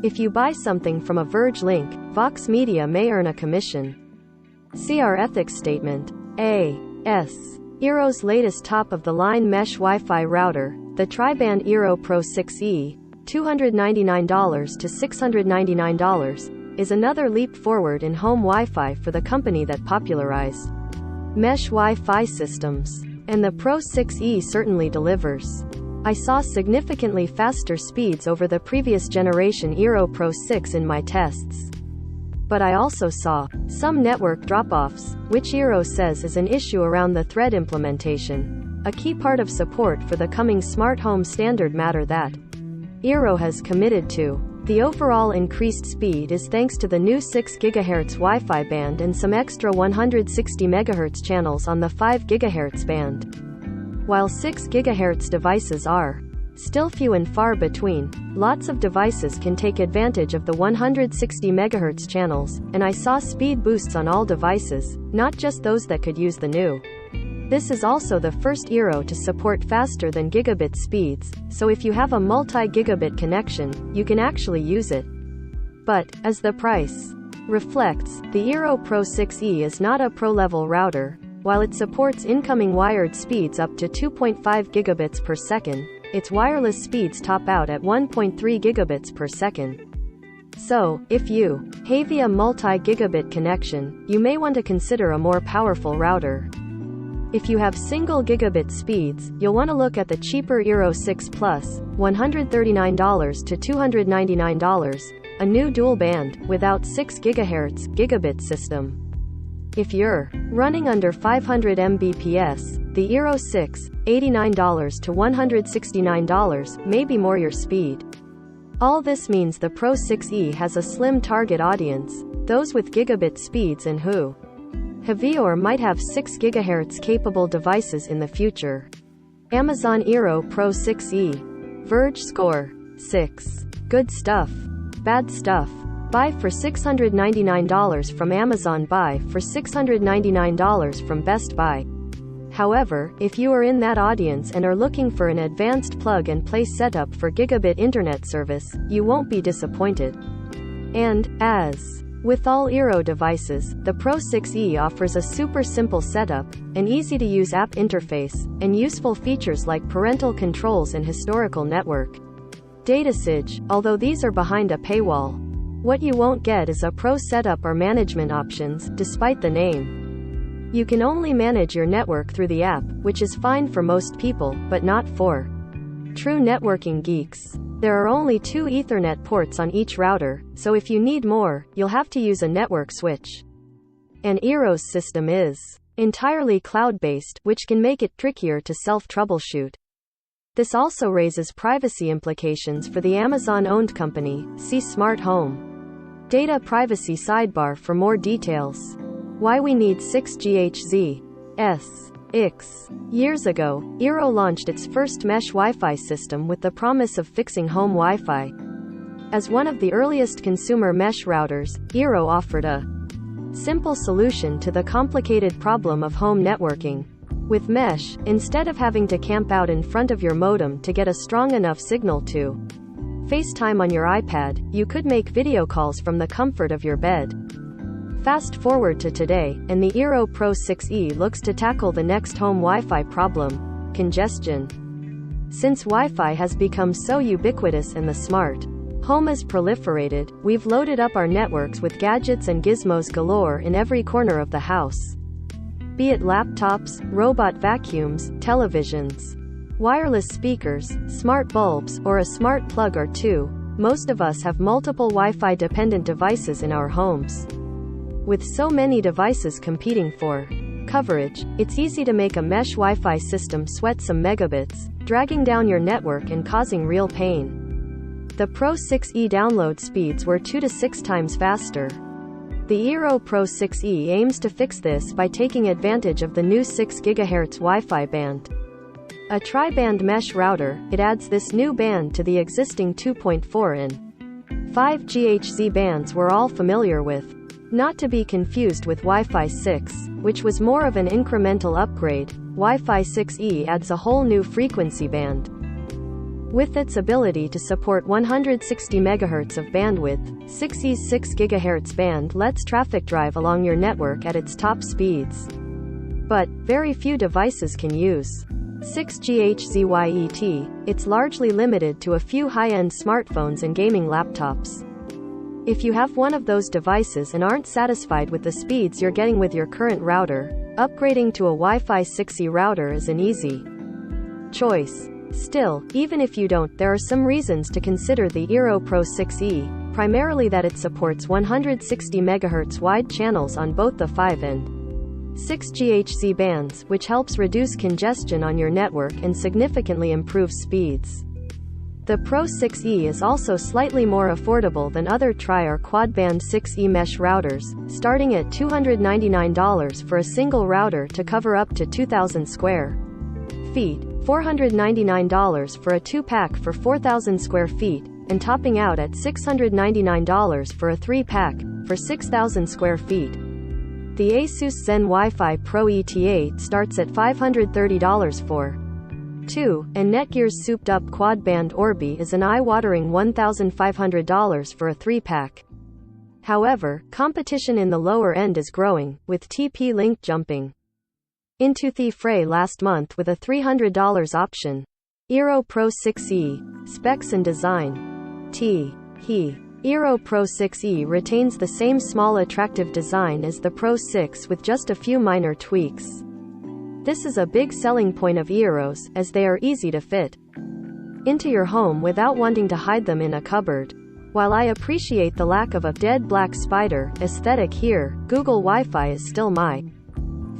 If you buy something from a Verge link, Vox Media may earn a commission. See our ethics statement. Eero's latest top-of-the-line mesh Wi-Fi router, the tri-band Eero Pro 6E, $299 to $699, is another leap forward in home Wi-Fi for the company that popularized mesh Wi-Fi systems. And the Pro 6E certainly delivers. I saw significantly faster speeds over the previous generation Eero Pro 6 in my tests. But I also saw some network drop-offs, which Eero says is an issue around the thread implementation, a key part of support for the coming smart home standard matter that Eero has committed to. The overall increased speed is thanks to the new 6 GHz Wi-Fi band and some extra 160 MHz channels on the 5 GHz band. While 6 GHz devices are still few and far between, lots of devices can take advantage of the 160 MHz channels, and I saw speed boosts on all devices, not just those that could use the new. This is also the first Eero to support faster than gigabit speeds, so if you have a multi-gigabit connection, you can actually use it. But, as the price reflects, the Eero Pro 6E is not a pro-level router. While it supports incoming wired speeds up to 2.5 gigabits per second, its wireless speeds top out at 1.3 gigabits per second. So, if you have a multi-gigabit connection, you may want to consider a more powerful router. If you have single gigabit speeds, you'll want to look at the cheaper Eero 6 Plus, $139 to $299, a new dual-band, without 6 GHz, gigabit system. If you're running under 500 Mbps, the Eero 6, $89 to $169, may be more your speed. All this means the Pro 6E has a slim target audience, those with gigabit speeds and who have or might have 6 GHz capable devices in the future. Amazon Eero Pro 6E. Verge score. 6. Good stuff. Bad stuff. Buy for $699 from Amazon. Buy for $699 from Best Buy. However, if you are in that audience and are looking for an advanced plug-and-play setup for gigabit internet service, you won't be disappointed. And, as with all Eero devices, the Pro 6E offers a super simple setup, an easy-to-use app interface, and useful features like parental controls and historical network datasig, although these are behind a paywall. What you won't get is a pro setup or management options, despite the name. You can only manage your network through the app, which is fine for most people, but not for true networking geeks. There are only 2 Ethernet ports on each router, so if you need more, you'll have to use a network switch. And Eero's system is entirely cloud-based, which can make it trickier to self-troubleshoot. This also raises privacy implications for the Amazon-owned company. See Smart Home Data Privacy Sidebar for more details. Why we need 6 GHz. Years ago, Eero launched its first mesh Wi-Fi system with the promise of fixing home Wi-Fi. As one of the earliest consumer mesh routers, Eero offered a simple solution to the complicated problem of home networking. With mesh, instead of having to camp out in front of your modem to get a strong enough signal to FaceTime on your iPad, you could make video calls from the comfort of your bed. Fast forward to today, and the Eero Pro 6E looks to tackle the next home Wi-Fi problem: congestion. Since Wi-Fi has become so ubiquitous and the smart home has proliferated, we've loaded up our networks with gadgets and gizmos galore in every corner of the house. Be it laptops, robot vacuums, televisions, wireless speakers, smart bulbs, or a smart plug or two, most of us have multiple Wi-Fi dependent devices in our homes. With so many devices competing for coverage, it's easy to make a mesh Wi-Fi system sweat some megabits, dragging down your network and causing real pain. The Pro 6E download speeds were 2 to 6 times faster. The Eero Pro 6E aims to fix this by taking advantage of the new 6 GHz Wi-Fi band. A tri-band mesh router, it adds this new band to the existing 2.4 and 5 GHz bands we're all familiar with. Not to be confused with Wi-Fi 6, which was more of an incremental upgrade. Wi-Fi 6E adds a whole new frequency band. With its ability to support 160 MHz of bandwidth, 6E's 6 GHz band lets traffic drive along your network at its top speeds. But very few devices can use 6GHz. It's largely limited to a few high-end smartphones and gaming laptops. If you have one of those devices and aren't satisfied with the speeds you're getting with your current router, upgrading to a Wi-Fi 6E router is an easy choice. Still, even if you don't, there are some reasons to consider the Eero Pro 6E, primarily that it supports 160 MHz wide channels on both the 5 and 6 GHz bands, which helps reduce congestion on your network and significantly improves speeds. The Pro 6E is also slightly more affordable than other tri- or quad-band 6E mesh routers, starting at $299 for a single router to cover up to 2,000 square feet, $499 for a 2-pack for 4,000 square feet, and topping out at $699 for a 3-pack for 6,000 square feet. The Asus Zen Wi-Fi Pro ET8 starts at $530 for 2, and Netgear's souped-up quad-band Orbi is an eye-watering $1,500 for a 3-pack. However, competition in the lower end is growing, with TP-Link jumping into the fray last month with a $300 option. Eero Pro 6E. Specs and design. Eero Pro 6E retains the same small attractive design as the Pro 6 with just a few minor tweaks. This is a big selling point of Eeros, as they are easy to fit into your home without wanting to hide them in a cupboard. While I appreciate the lack of a dead black spider aesthetic here, Google Wi-Fi is still my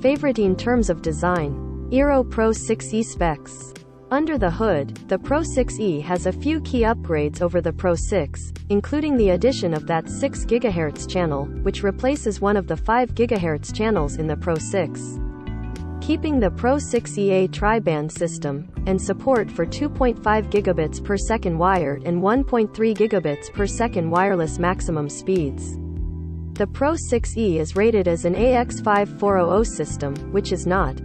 favorite in terms of design. Eero Pro 6E specs. Under the hood, the Pro 6E has a few key upgrades over the Pro 6, including the addition of that 6 GHz channel, which replaces one of the 5 GHz channels in the Pro 6. Keeping the Pro 6E a tri-band system, and support for 2.5 gigabits per second wired and 1.3 gigabits per second wireless maximum speeds. The Pro 6E is rated as an AX5400 system, which is not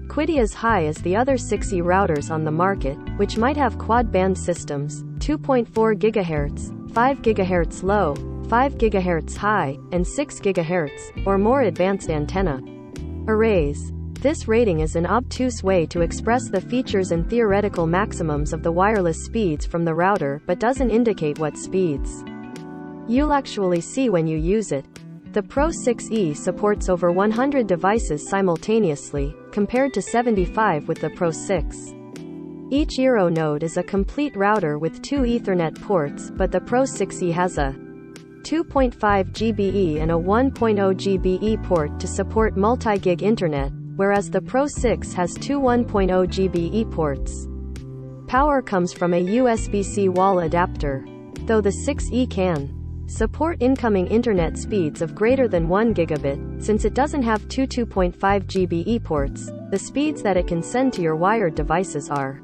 quite as high as the other 6E routers on the market, which might have quad-band systems, 2.4 GHz, 5 GHz low, 5 GHz high, and 6 GHz, or more advanced antenna arrays. This rating is an obtuse way to express the features and theoretical maximums of the wireless speeds from the router but doesn't indicate what speeds you'll actually see when you use it. The Pro 6E supports over 100 devices simultaneously, compared to 75 with the Pro 6. Each Eero node is a complete router with 2 Ethernet ports, but the Pro 6E has a 2.5 GBE and a 1.0 GBE port to support multi-gig internet, whereas the Pro 6 has 2 1.0 GBE ports. Power comes from a USB-C wall adapter. Though the 6E can support incoming internet speeds of greater than 1 gigabit, since it doesn't have two 2.5 GBE ports, the speeds that it can send to your wired devices are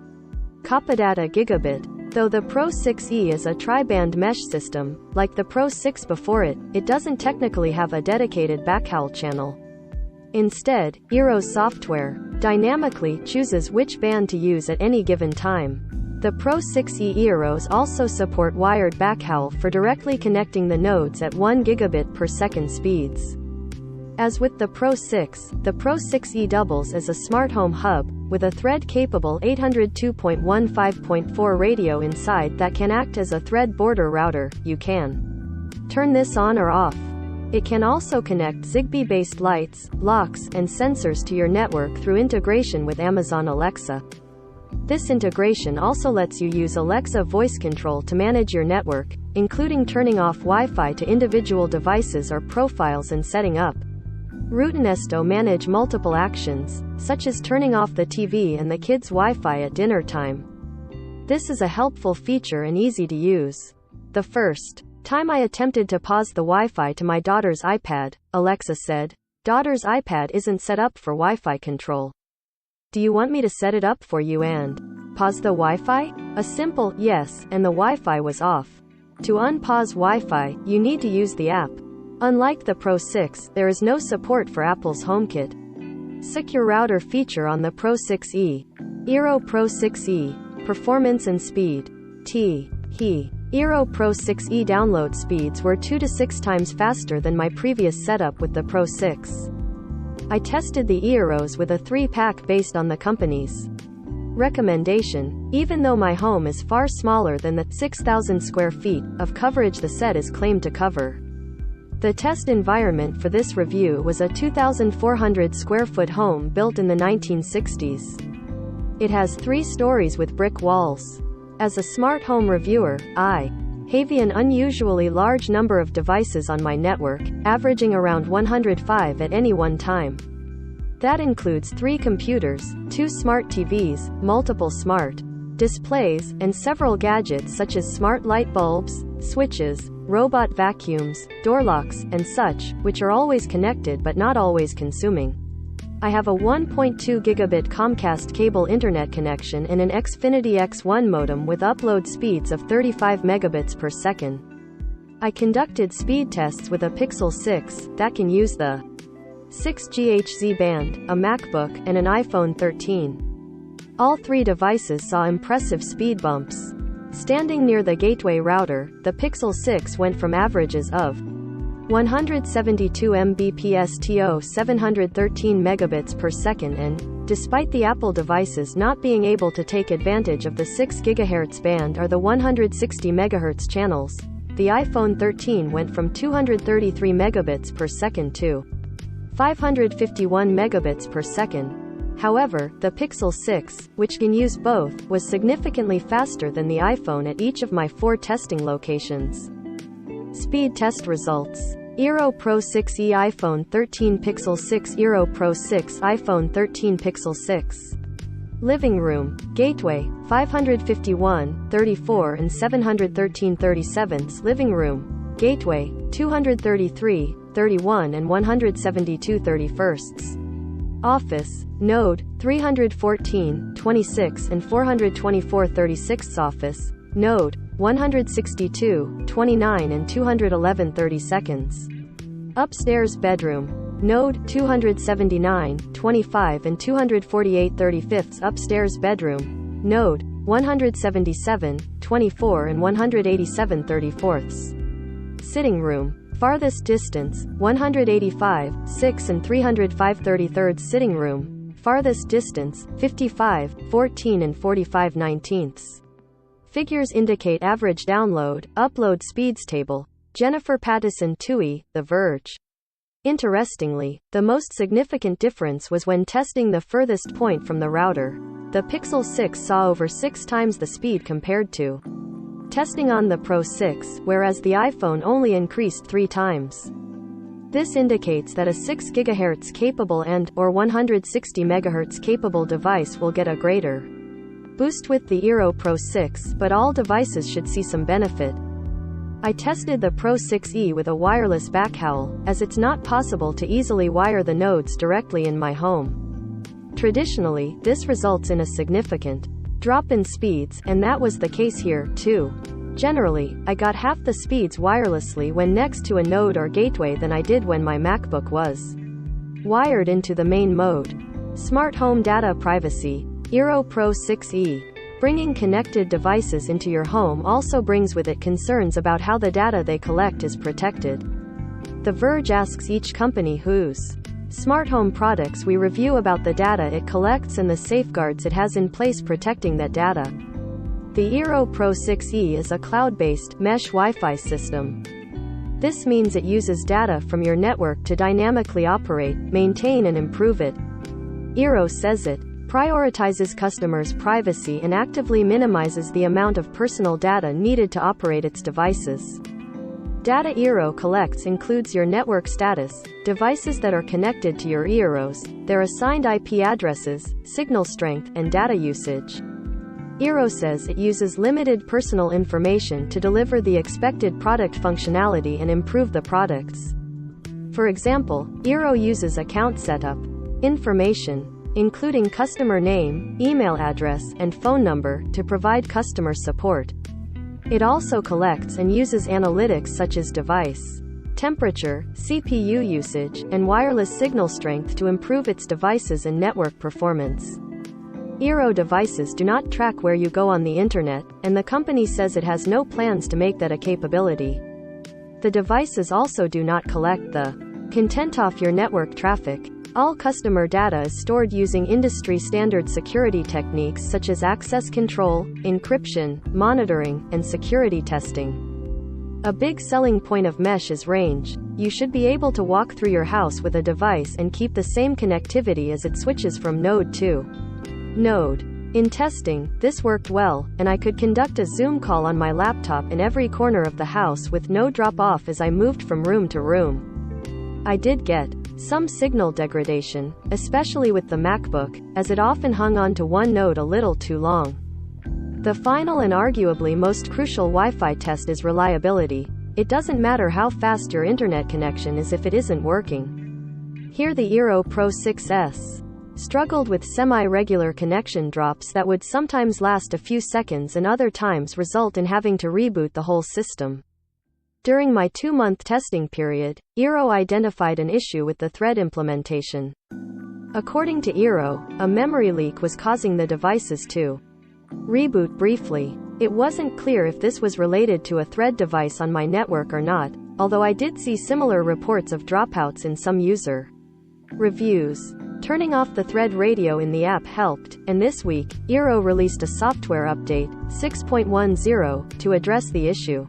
capped at a gigabit. Though the Pro 6E is a tri-band mesh system, like the Pro 6 before it, it doesn't technically have a dedicated backhaul channel. Instead, Eero's software dynamically chooses which band to use at any given time. The Pro 6E Eeros also support wired backhaul for directly connecting the nodes at 1 gigabit per second speeds. As with the Pro 6, the Pro 6E doubles as a smart home hub, with a thread-capable 802.15.4 radio inside that can act as a thread border router. You can turn this on or off. It can also connect Zigbee-based lights, locks, and sensors to your network through integration with Amazon Alexa. This integration also lets you use Alexa voice control to manage your network, including turning off Wi-Fi to individual devices or profiles and setting up Routenesto manage multiple actions, such as turning off the TV and the kids' Wi-Fi at dinner time. This is a helpful feature and easy to use. The first time I attempted to pause the Wi-Fi to my daughter's iPad, Alexa said, "Daughter's iPad isn't set up for Wi-Fi control. Do you want me to set it up for you and pause the Wi-Fi?" A simple yes, and the Wi-Fi was off. To unpause Wi-Fi, you need to use the app. Unlike the Pro 6, there is no support for Apple's HomeKit Secure Router feature on the Pro 6e. Eero Pro 6e. Performance and speed. Eero Pro 6e download speeds were 2 to 6 times faster than my previous setup with the Pro 6. I tested the Eeros with a 3-pack based on the company's recommendation. Even though my home is far smaller than the 6,000 square feet of coverage the set is claimed to cover. The test environment for this review was a 2,400 square foot home built in the 1960s. It has 3 stories with brick walls. As a smart home reviewer, I have an unusually large number of devices on my network, averaging around 105 at any one time. That includes 3 computers, 2 smart TVs, multiple smart displays, and several gadgets such as smart light bulbs, switches, robot vacuums, door locks, and such, which are always connected but not always consuming. I have a 1.2 gigabit Comcast cable internet connection and an Xfinity X1 modem with upload speeds of 35 megabits per second. I conducted speed tests with a Pixel 6 that can use the 6 GHz band, a MacBook, and an iPhone 13. All 3 devices saw impressive speed bumps. Standing near the gateway router, the Pixel 6 went from averages of 172 Mbps to 713 megabits per second and, despite the Apple devices not being able to take advantage of the 6 GHz band or the 160 MHz channels, the iPhone 13 went from 233 megabits per second to 551 megabits per second. However, the Pixel 6, which can use both, was significantly faster than the iPhone at each of my 4 testing locations. Speed test results. Eero Pro 6e iPhone 13 Pixel 6 Eero Pro 6 iPhone 13 Pixel 6. Living room, gateway, 551, 34 and 713 37ths. Living room, gateway, 233, 31 and 172 31sts. Office, node, 314, 26 and 424 36ths. Office, node, 162, 29 and 211 32nds. Upstairs bedroom, node, 279, 25 and 248 35ths. Upstairs bedroom, node, 177, 24 and 187 34ths. Sitting room, farthest distance, 185, 6 and 305 33rds. Sitting room, farthest distance, 55, 14 and 45 19ths. Figures indicate average download, upload speeds table. Jennifer Pattison Toohey, The Verge. Interestingly, the most significant difference was when testing the furthest point from the router. The Pixel 6 saw over 6 times the speed compared to testing on the Pro 6, whereas the iPhone only increased 3 times. This indicates that a 6 GHz capable and/or 160 MHz capable device will get a greater boost with the Eero Pro 6, but all devices should see some benefit. I tested the Pro 6e with a wireless backhaul, as it's not possible to easily wire the nodes directly in my home. Traditionally, this results in a significant drop in speeds, and that was the case here, too. Generally, I got half the speeds wirelessly when next to a node or gateway than I did when my MacBook was wired into the main mode. Smart home data privacy. Eero Pro 6e. Bringing connected devices into your home also brings with it concerns about how the data they collect is protected. The Verge asks each company whose smart home products we review about the data it collects and the safeguards it has in place protecting that data. The Eero Pro 6e is a cloud-based mesh Wi-Fi system. This means it uses data from your network to dynamically operate, maintain and improve it. Eero says it prioritizes customers' privacy and actively minimizes the amount of personal data needed to operate its devices. Data Eero collects includes your network status, devices that are connected to your Eeros, their assigned IP addresses, signal strength, and data usage. Eero says it uses limited personal information to deliver the expected product functionality and improve the products. For example, Eero uses account setup information, including customer name, email address, and phone number, to provide customer support. It also collects and uses analytics such as device temperature, CPU usage, and wireless signal strength to improve its devices and network performance. Eero devices do not track where you go on the internet, and the company says it has no plans to make that a capability. The devices also do not collect the content off your network traffic. All customer data is stored using industry-standard security techniques such as access control, encryption, monitoring, and security testing. A big selling point of mesh is range. You should be able to walk through your house with a device and keep the same connectivity as it switches from node to node. In testing, this worked well, and I could conduct a Zoom call on my laptop in every corner of the house with no drop-off as I moved from room to room. I did get some signal degradation, especially with the MacBook, as it often hung on to one node a little too long. The final and arguably most crucial Wi-Fi test is reliability. It doesn't matter how fast your internet connection is if it isn't working. Here the Eero Pro 6S struggled with semi-regular connection drops that would sometimes last a few seconds and other times result in having to reboot the whole system. During my 2-month testing period, Eero identified an issue with the thread implementation. According to Eero, a memory leak was causing the devices to reboot briefly. It wasn't clear if this was related to a thread device on my network or not, although I did see similar reports of dropouts in some user reviews. Turning off the thread radio in the app helped, and this week, Eero released a software update, 6.10, to address the issue.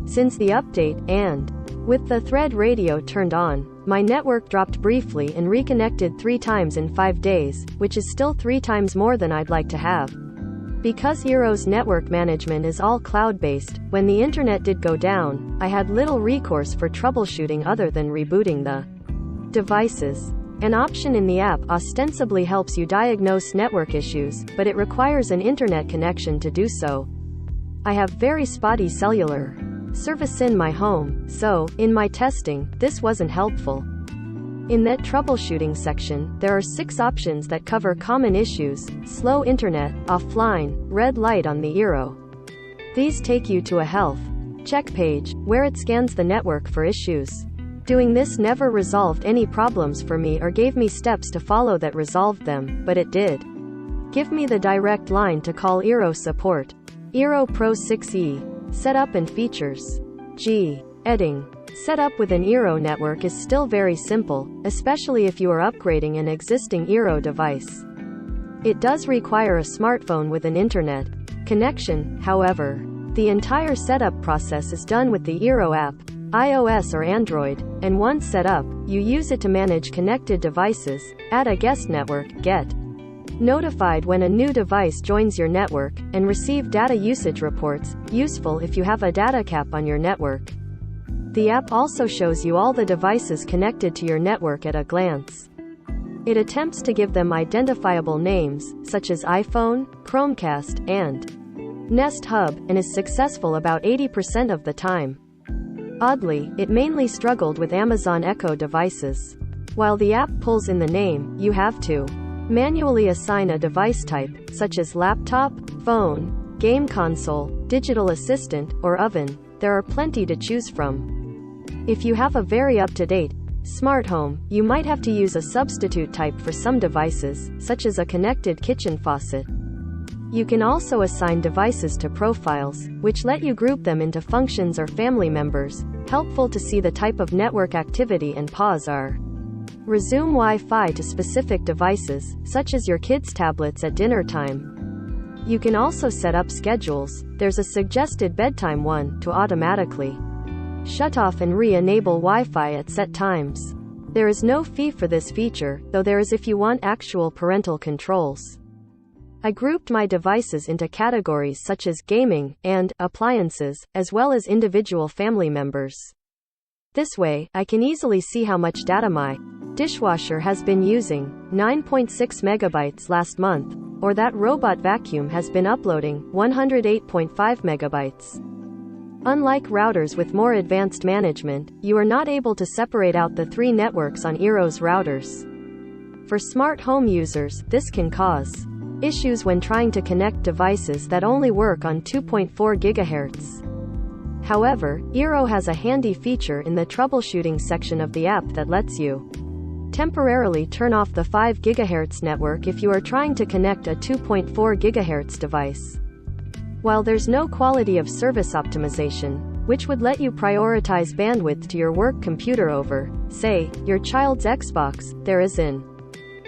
Since the update, and with the thread radio turned on, my network dropped briefly and reconnected 3 times in 5 days, which is still 3 times more than I'd like to have. Because Eero's network management is all cloud-based, when the internet did go down, I had little recourse for troubleshooting other than rebooting the devices. An option in the app ostensibly helps you diagnose network issues, but it requires an internet connection to do so. I have very spotty cellular service in my home, so, in my testing, this wasn't helpful. In that troubleshooting section, there are 6 options that cover common issues: slow internet, offline, red light on the Eero. These take you to a health check page, where it scans the network for issues. Doing this never resolved any problems for me or gave me steps to follow that resolved them, but it did give me the direct line to call Eero support. Eero Pro 6e. Setup and features. Editing. Setup with an Eero network is still very simple, especially if you are upgrading an existing Eero device. It does require a smartphone with an internet connection, however. The entire setup process is done with the Eero app, iOS or Android, and once set up, you use it to manage connected devices, add a guest network, get notified when a new device joins your network, and receive data usage reports, useful if you have a data cap on your network. The app also shows you all the devices connected to your network at a glance. It attempts to give them identifiable names, such as iPhone, Chromecast, and Nest Hub, and is successful about 80% of the time. Oddly, it mainly struggled with Amazon Echo devices. While the app pulls in the name, you have to manually assign a device type, such as laptop, phone, game console, digital assistant, or oven. There are plenty to choose from. If you have a very up-to-date smart home, you might have to use a substitute type for some devices, such as a connected kitchen faucet. You can also assign devices to profiles, which let you group them into functions or family members, helpful to see the type of network activity and pause or resume Wi-Fi to specific devices, such as your kids' tablets at dinner time. You can also set up schedules. There's a suggested bedtime one, to automatically shut off and re-enable Wi-Fi at set times. There is no fee for this feature, though there is if you want actual parental controls. I grouped my devices into categories such as gaming and appliances, as well as individual family members. This way, I can easily see how much data my dishwasher has been using, 9.6 megabytes last month, or that robot vacuum has been uploading, 108.5 megabytes. Unlike routers with more advanced management, you are not able to separate out the 3 networks on Eero's routers. For smart home users, this can cause issues when trying to connect devices that only work on 2.4 GHz. However, Eero has a handy feature in the troubleshooting section of the app that lets you Temporarily turn off the 5 GHz network if you are trying to connect a 2.4 GHz device. While there's no quality of service optimization, which would let you prioritize bandwidth to your work computer over, say, your child's Xbox, there is an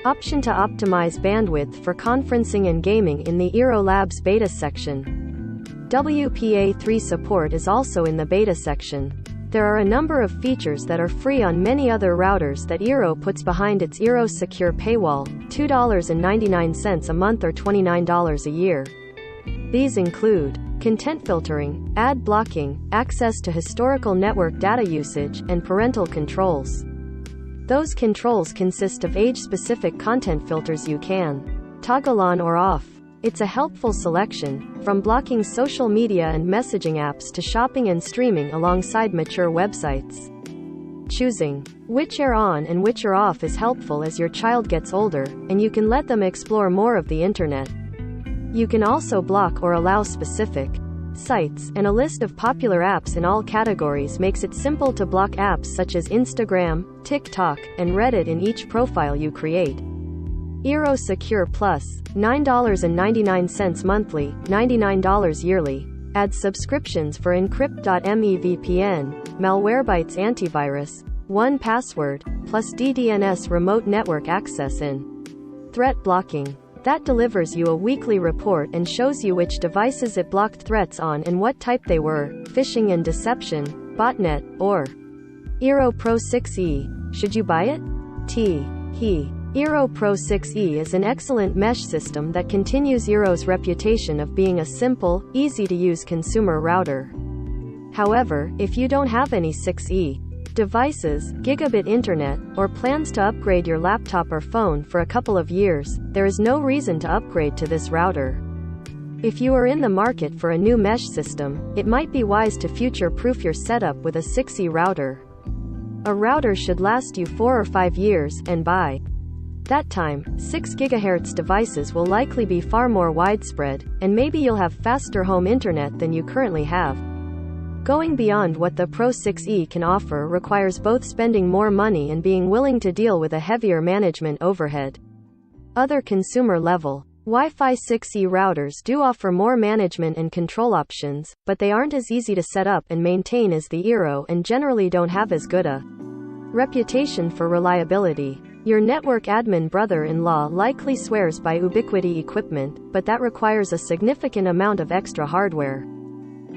option to optimize bandwidth for conferencing and gaming in the Eero Labs beta section. WPA3 support is also in the beta section. There are a number of features that are free on many other routers that Eero puts behind its Eero Secure paywall, $2.99 a month or $29 a year. These include content filtering, ad blocking, access to historical network data usage, and parental controls. Those controls consist of age-specific content filters you can toggle on or off. It's a helpful selection, from blocking social media and messaging apps to shopping and streaming alongside mature websites. Choosing which are on and which are off is helpful as your child gets older, and you can let them explore more of the internet. You can also block or allow specific sites, and a list of popular apps in all categories makes it simple to block apps such as Instagram, TikTok, and Reddit in each profile you create. Eero Secure Plus, $9.99 monthly, $99 yearly. Adds subscriptions for Encrypt.me VPN, Malwarebytes antivirus, 1Password, plus DDNS remote network access and threat blocking. That delivers you a weekly report and shows you which devices it blocked threats on and what type they were, phishing and deception, botnet, or Eero Pro 6e. Should you buy it? Eero Pro 6e is an excellent mesh system that continues Eero's reputation of being a simple, easy-to-use consumer router. However, if you don't have any 6e devices, gigabit internet, or plans to upgrade your laptop or phone for a couple of years, there is no reason to upgrade to this router. If you are in the market for a new mesh system, it might be wise to future-proof your setup with a 6e router. A router should last you 4 or 5 years, and by that time, 6 GHz devices will likely be far more widespread, and maybe you'll have faster home internet than you currently have. Going beyond what the Pro 6e can offer requires both spending more money and being willing to deal with a heavier management overhead. Other consumer-level Wi-Fi 6e routers do offer more management and control options, but they aren't as easy to set up and maintain as the Eero and generally don't have as good a reputation for reliability. Your network admin brother-in-law likely swears by Ubiquiti equipment, but that requires a significant amount of extra hardware,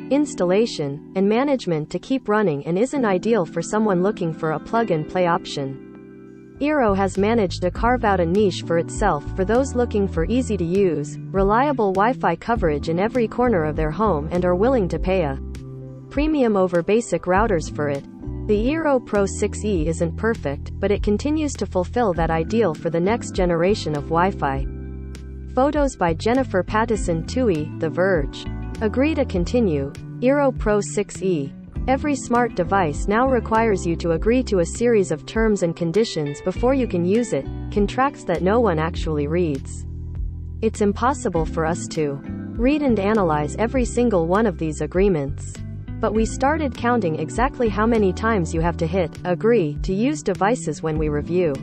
installation, and management to keep running and isn't ideal for someone looking for a plug-and-play option. Eero has managed to carve out a niche for itself for those looking for easy-to-use, reliable Wi-Fi coverage in every corner of their home and are willing to pay a premium over basic routers for it. The Eero Pro 6e isn't perfect, but it continues to fulfill that ideal for the next generation of Wi-Fi. Photos by Jennifer Pattison Toohey, The Verge. Agree to continue. Eero Pro 6e. Every smart device now requires you to agree to a series of terms and conditions before you can use it, contracts that no one actually reads. It's impossible for us to read and analyze every single one of these agreements. But we started counting exactly how many times you have to hit agree to use devices when we review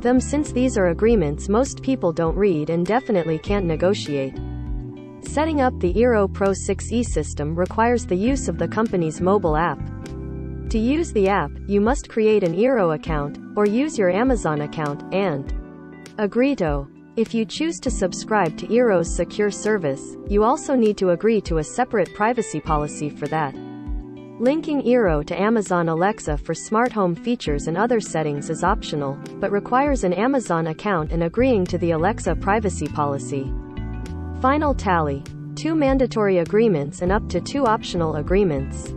them, since these are agreements most people don't read and definitely can't negotiate. Setting up the Eero Pro 6e system requires the use of the company's mobile app. To use the app, you must create an Eero account, or use your Amazon account, and agree to. If you choose to subscribe to Eero's secure service, you also need to agree to a separate privacy policy for that. Linking Eero to Amazon Alexa for smart home features and other settings is optional, but requires an Amazon account and agreeing to the Alexa privacy policy. Final tally: 2 mandatory agreements and up to 2 optional agreements.